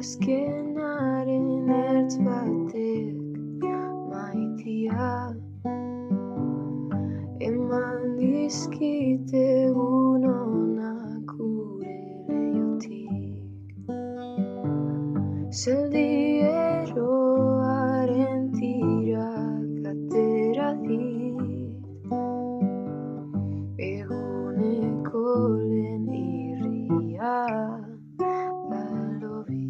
azkenaren ertz batek maitia eman dizkit egun onak gure leihotik. Zeldieroaren tirak atera dit eguneko lehen irria da lobik.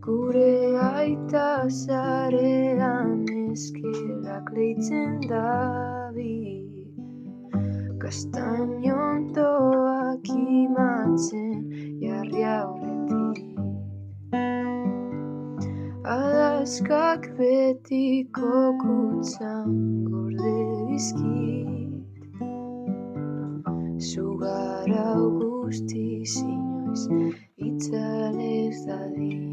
Gure aita zarean eskelak leitzen dabil, kastainondoak imatzen jarri aurretik. Adaskak betiko kutzan gorde dizkit, sugarau guztiz inoiz itzalez dadin.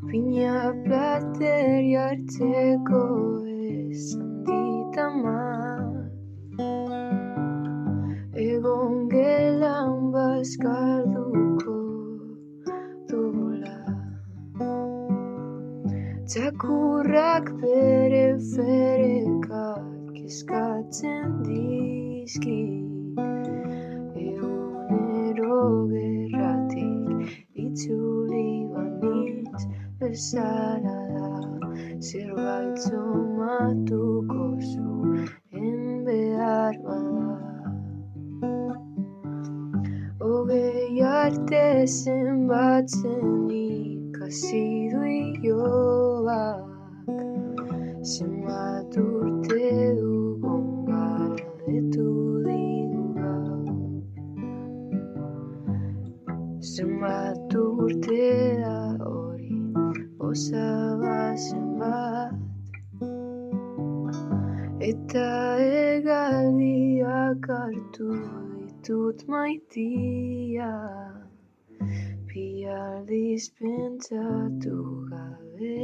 Pina plater jartzeko esan dit ama, egon gelan bazkalduko dugula. Txakurrak bere ferekak eskatzen dizkit, egunero gerratik itzuli banitz bezala da, zerbait somatuko zuen behar bada. Hogei arte zenbatzen ikasi du ilobak, zenbat urte dugun galdetu digu gaur. Zenbat urte da hori, osaba zenbat, eta hegaldiak hartu ditut maitia, bi aldiz pentsatu gabe.